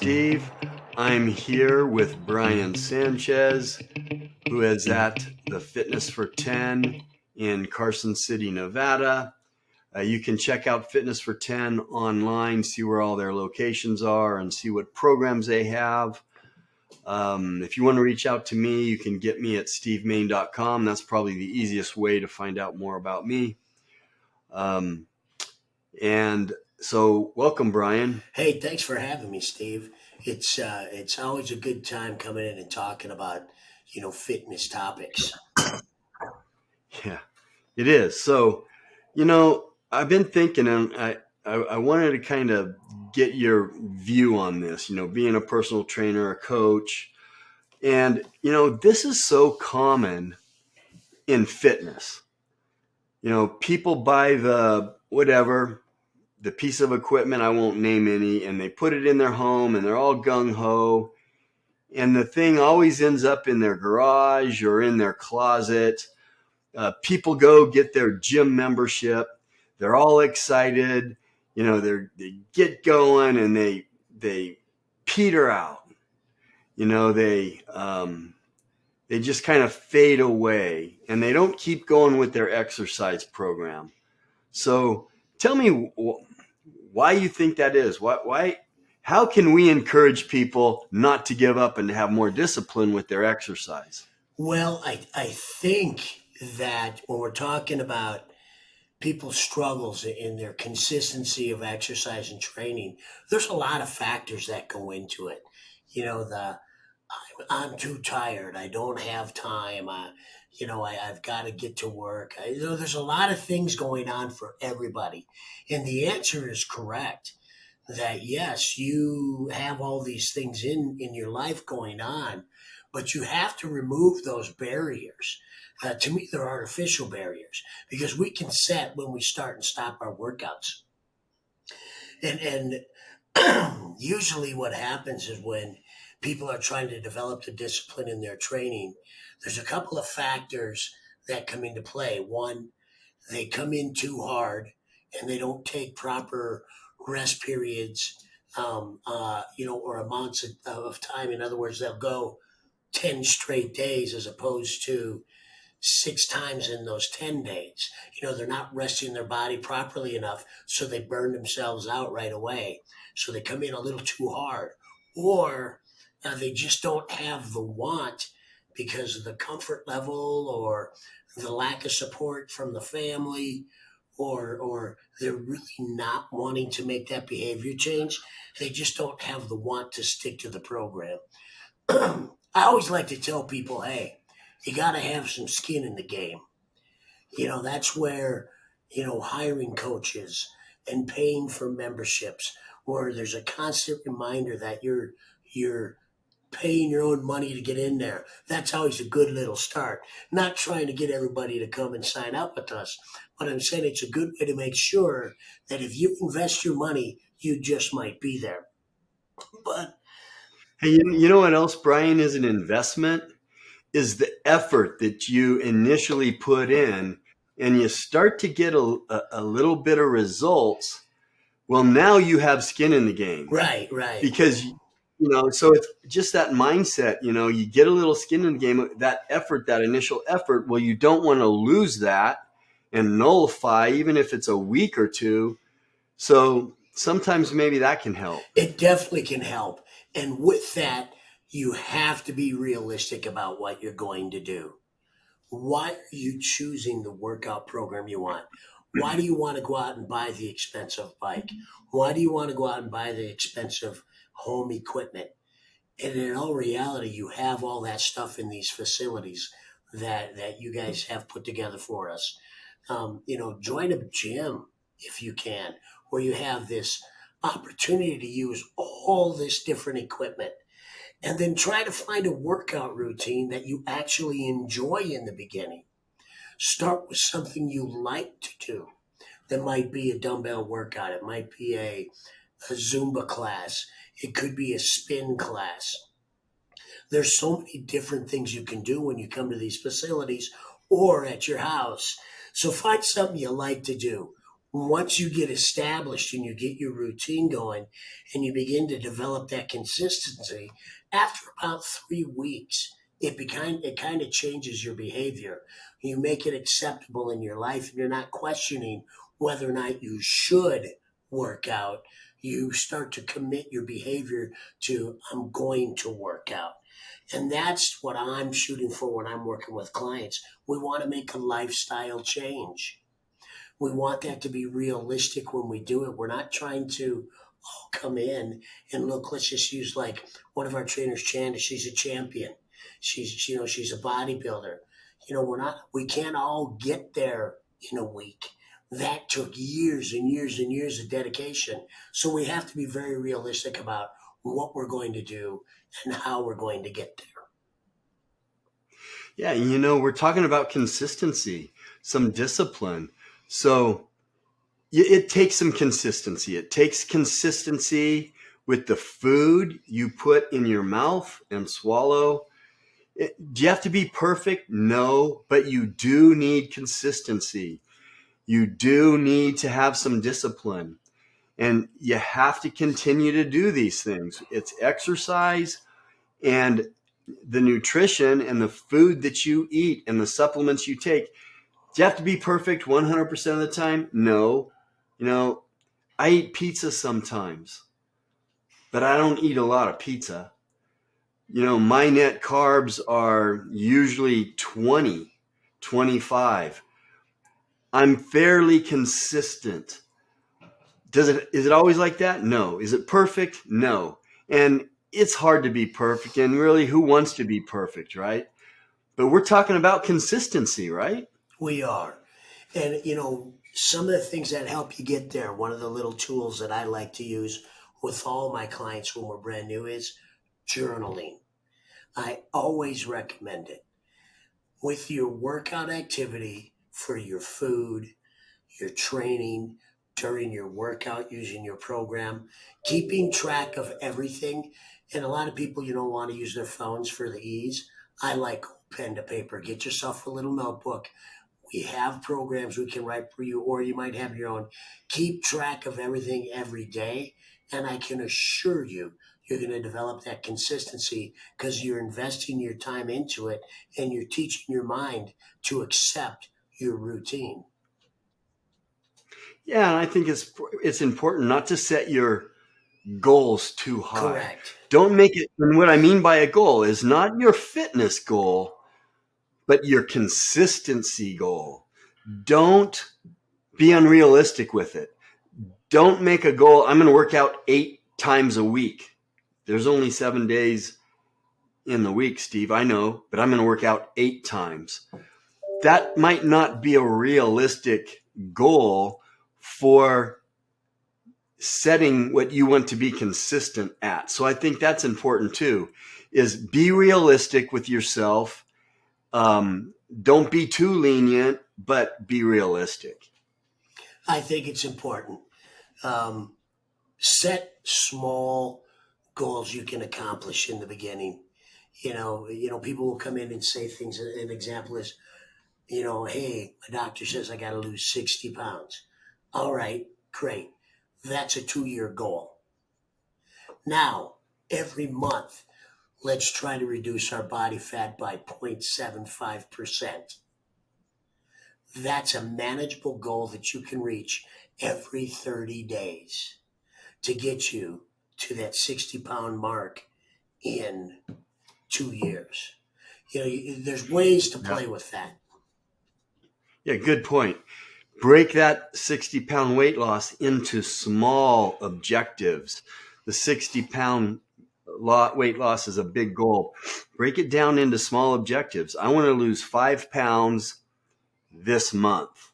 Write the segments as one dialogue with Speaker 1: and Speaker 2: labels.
Speaker 1: Steve. I'm here with Brian Sanchez, who is at the Fitness for 10 in Carson City, Nevada. You can check out Fitness for 10 online, see where all their locations are, and see what programs they have. If you want to reach out to me, you can get me at stevemain.com. That's probably the easiest way to find out more about me. And so, welcome, Brian.
Speaker 2: Hey, thanks for having me, Steve. It's always a good time coming in and talking about fitness topics.
Speaker 1: Yeah, it is. So, I've been thinking, and I wanted to kind of get your view on this, being a personal trainer, a coach. And, this is so common in fitness. People buy the piece of equipment, I won't name any, and they put it in their home and they're all gung ho. And the thing always ends up in their garage or in their closet. People go get their gym membership. They're all excited. They get going and they peter out. They just kind of fade away and they don't keep going with their exercise program. So tell me why you think that is. Why? How can we encourage people not to give up and to have more discipline with their exercise?
Speaker 2: Well, I think that when we're talking about people's struggles in their consistency of exercise and training, there's a lot of factors that go into it. The I'm too tired. I don't have time. I've got to get to work. There's a lot of things going on for everybody. And the answer is correct that yes, you have all these things in your life going on, but you have to remove those barriers. To me, they're artificial barriers because we can set when we start and stop our workouts. And usually what happens is when people are trying to develop the discipline in their training, there's a couple of factors that come into play. One, they come in too hard and they don't take proper rest periods, or amounts of time. In other words, they'll go 10 straight days as opposed to 6 times in those 10 days. They're not resting their body properly enough, so they burn themselves out right away. So they come in a little too hard. Or they just don't have the want because of the comfort level or the lack of support from the family, or they're really not wanting to make that behavior change. They just don't have the want to stick to the program. I always like to tell people, hey, you got to have some skin in the game. That's where, hiring coaches and paying for memberships, where there's a constant reminder that you're paying your own money to get in there. That's always a good little start. Not trying to get everybody to come and sign up with us, but I'm saying it's a good way to make sure that if you invest your money, you just might be there. But
Speaker 1: Hey, you know what else, Brian, is an investment? Is the effort that you initially put in, and you start to get a little bit of results. Well, now you have skin in the game
Speaker 2: right.
Speaker 1: because, so it's just that mindset, you get a little skin in the game, that effort, that initial effort. Well, you don't want to lose that and nullify, even if it's a week or two. So sometimes maybe that can help.
Speaker 2: It definitely can help. And with that, you have to be realistic about what you're going to do. Why are you choosing the workout program you want? Why do you want to go out and buy the expensive bike? Why do you want to go out and buy the expensive home equipment? And in all reality, you have all that stuff in these facilities that you guys have put together for us. Join a gym if you can, where you have this opportunity to use all this different equipment. And then try to find a workout routine that you actually enjoy in the beginning. Start with something you like to do. That might be a dumbbell workout. It might be a Zumba class. It could be a spin class. There's so many different things you can do when you come to these facilities or at your house. So find something you like to do. Once you get established and you get your routine going and you begin to develop that consistency, after about 3 weeks, it kind of changes your behavior. You make it acceptable in your life and you're not questioning whether or not you should work out. You start to commit your behavior to, I'm going to work out. And that's what I'm shooting for when I'm working with clients. We want to make a lifestyle change. We want that to be realistic when we do it. We're not trying to come in and look, let's just use like one of our trainers, Chanda, she's a champion. She's a bodybuilder. We can't all get there in a week. That took years and years and years of dedication. So we have to be very realistic about what we're going to do and how we're going to get there.
Speaker 1: Yeah, we're talking about consistency, some discipline. So it takes some consistency. It takes consistency with the food you put in your mouth and swallow. Do you have to be perfect? No, but you do need consistency. You do need to have some discipline. And you have to continue to do these things. It's exercise and the nutrition and the food that you eat and the supplements you take. Do you have to be perfect 100% of the time? No. I eat pizza sometimes, but I don't eat a lot of pizza. My net carbs are usually 20, 25. I'm fairly consistent. Is it always like that? No. Is it perfect? No. And it's hard to be perfect. And really, who wants to be perfect, right? But we're talking about consistency, right?
Speaker 2: We are. And, some of the things that help you get there, one of the little tools that I like to use with all my clients when we're brand new is journaling. I always recommend it. With your workout activity, for your food, your training, during your workout, using your program, keeping track of everything. And a lot of people, want to use their phones for the ease. I like pen to paper. Get yourself a little notebook. We have programs we can write for you, or you might have your own. Keep track of everything every day. And I can assure you, you're going to develop that consistency because you're investing your time into it and you're teaching your mind to accept your routine.
Speaker 1: Yeah, and I think it's important not to set your goals too high.
Speaker 2: Correct.
Speaker 1: Don't make it, and what I mean by a goal is not your fitness goal, but your consistency goal. Don't be unrealistic with it. Don't make a goal, I'm going to work out 8 times a week. There's only 7 days in the week, Steve, I know, but I'm going to work out 8 times. That might not be a realistic goal for setting what you want to be consistent at. So I think that's important too, is be realistic with yourself. Don't be too lenient, but be realistic.
Speaker 2: I think it's important. Set small goals you can accomplish in the beginning. People will come in and say things. An example is, hey, my doctor says I got to lose 60 pounds. All right, great. That's a 2-year goal. Now, every month, let's try to reduce our body fat by 0.75%. That's a manageable goal that you can reach every 30 days to get you to that 60-pound mark in 2 years. There's ways to play with that.
Speaker 1: Yeah, good point. Break that 60-pound weight loss into small objectives. The 60-pound weight loss is a big goal. Break it down into small objectives. I want to lose 5 pounds this month.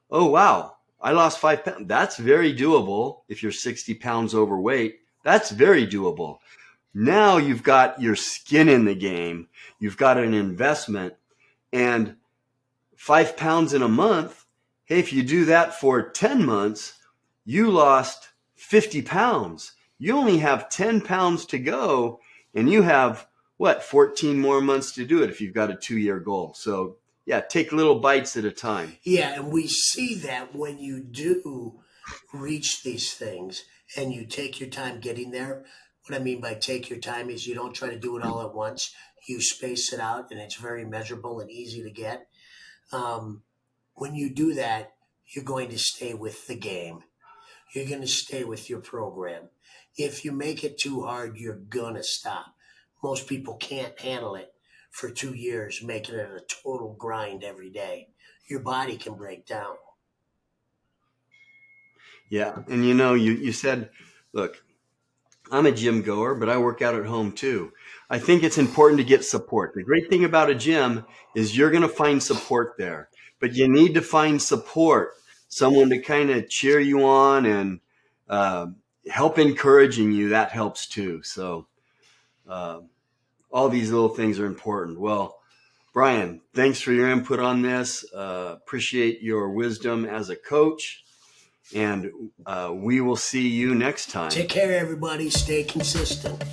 Speaker 1: Oh, wow. I lost 5 pounds. That's very doable. If you're 60 pounds overweight, that's very doable. Now you've got your skin in the game. You've got an investment, and 5 pounds in a month. Hey, if you do that for 10 months, you lost 50 pounds. You only have 10 pounds to go, and you have 14 more months to do it if you've got a 2-year goal. So Yeah, take little bites at a time.
Speaker 2: Yeah, and we see that when you do reach these things and you take your time getting there. What I mean by take your time is you don't try to do it all at once. You space it out, and it's very measurable and easy to get. Um, when you do that, you're going to stay with the game. You're going to stay with your program. If you make it too hard, you're going to stop. Most people can't handle it for 2 years, making it a total grind every day. Your body can break down.
Speaker 1: Yeah. And you said, look, I'm a gym goer, but I work out at home too. I think it's important to get support. The great thing about a gym is you're going to find support there, but you need to find support, someone to kind of cheer you on and uh, help encouraging you. That helps too. So uh, all these little things are important. Well, Brian, thanks for your input on this. Appreciate your wisdom as a coach, and we will see you next time.
Speaker 2: Take care, everybody. Stay consistent.